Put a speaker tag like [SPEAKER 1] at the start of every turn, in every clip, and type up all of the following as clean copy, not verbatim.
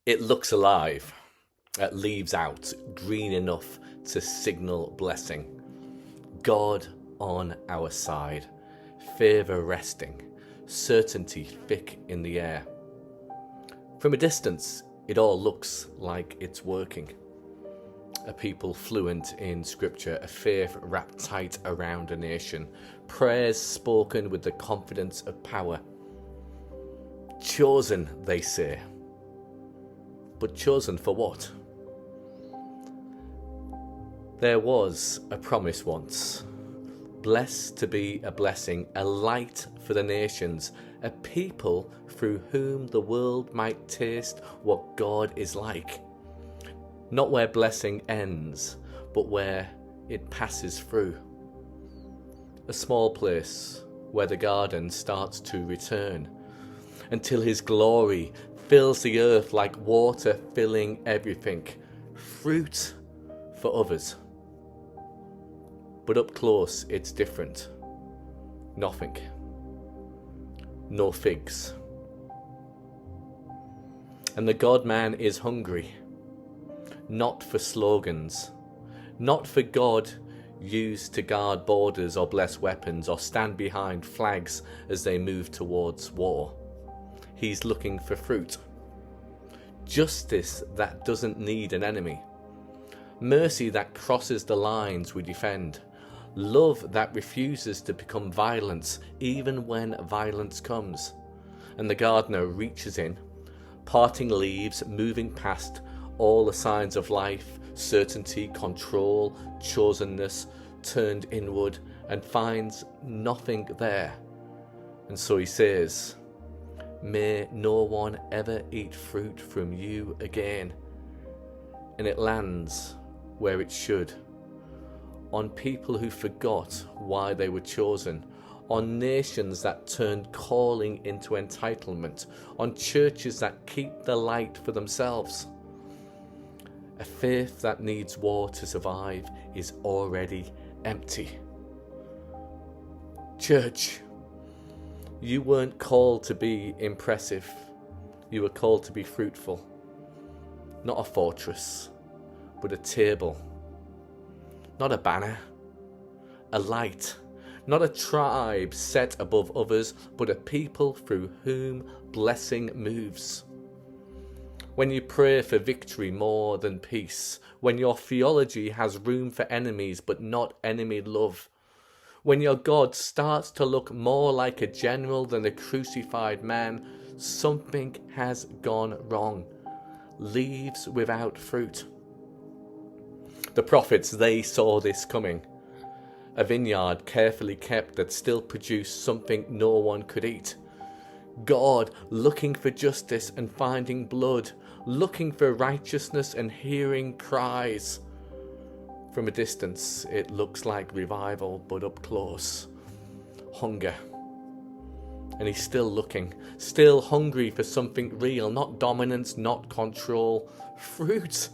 [SPEAKER 1] It looks alive, leaves out, green enough to signal blessing. God on our side, favour resting, certainty thick in the air. From a distance, it all looks like it's working. A people fluent in scripture, a faith wrapped tight around a nation, prayers spoken with the confidence of power. Chosen, they say. But chosen for what? There was a promise once. Blessed to be a blessing, a light for the nations, a people through whom the world might taste what God is like. Not where blessing ends, but where it passes through. A small place where the garden starts to return, until his glory fills the earth like water filling everything. Fruit for others. But up close it's different. Nothing. No figs. And the God-man is hungry. Not for slogans. Not for God used to guard borders or bless weapons or stand behind flags as they move towards war. He's looking for fruit. Justice that doesn't need an enemy. Mercy that crosses the lines we defend. Love that refuses to become violence even when violence comes. And the gardener reaches in, parting leaves, moving past all the signs of life, certainty, control, chosenness, turned inward, and finds nothing there. And so he says, "May no one ever eat fruit from you again." And it lands where it should. On people who forgot why they were chosen. On nations that turned calling into entitlement. On churches that keep the light for themselves. A faith that needs war to survive is already empty. Church, you weren't called to be impressive. You were called to be fruitful. Not a fortress, but a table. Not a banner, a light. Not a tribe set above others, but a people through whom blessing moves. When you pray for victory more than peace, when your theology has room for enemies but not enemy love, when your God starts to look more like a general than a crucified man, something has gone wrong. Leaves without fruit. The prophets, they saw this coming. A vineyard carefully kept that still produced something no one could eat. God looking for justice and finding blood, looking for righteousness and hearing cries. From a distance, it looks like revival, but up close, hunger. And he's still looking, still hungry for something real, not dominance, not control, fruit.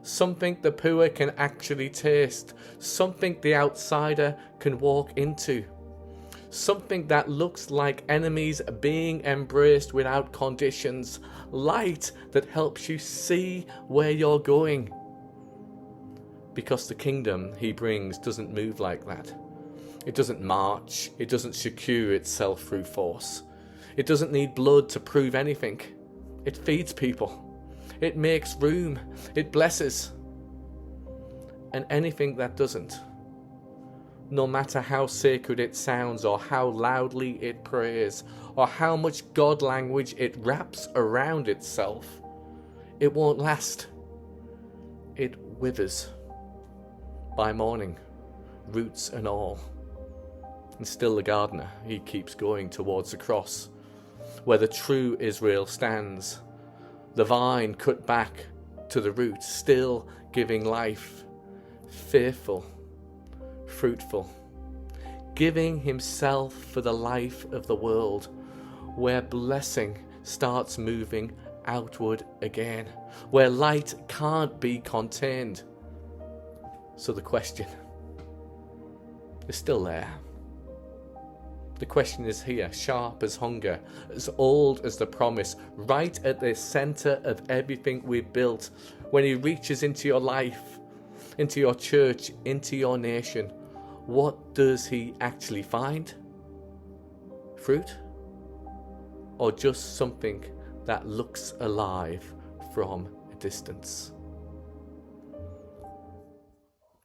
[SPEAKER 1] Something the poor can actually taste, something the outsider can walk into. Something that looks like enemies being embraced without conditions. Light that helps you see where you're going. Because the kingdom he brings doesn't move like that. It doesn't march. It doesn't secure itself through force. It doesn't need blood to prove anything. It feeds people. It makes room. It blesses. And anything that doesn't, no matter how sacred it sounds or how loudly it prays or how much God language it wraps around itself, it won't last. It withers by morning, roots and all. And still the gardener, he keeps going towards the cross, where the true Israel stands. The vine cut back to the root, still giving life, faithful, fruitful, giving himself for the life of the world, where blessing starts moving outward again, where light can't be contained. So the question is still there. The question is here, sharp as hunger, as old as the promise, right at the center of everything we've built. When he reaches into your life, into your church, into your nation, what does he actually find? Fruit? Or just something that looks alive from a distance?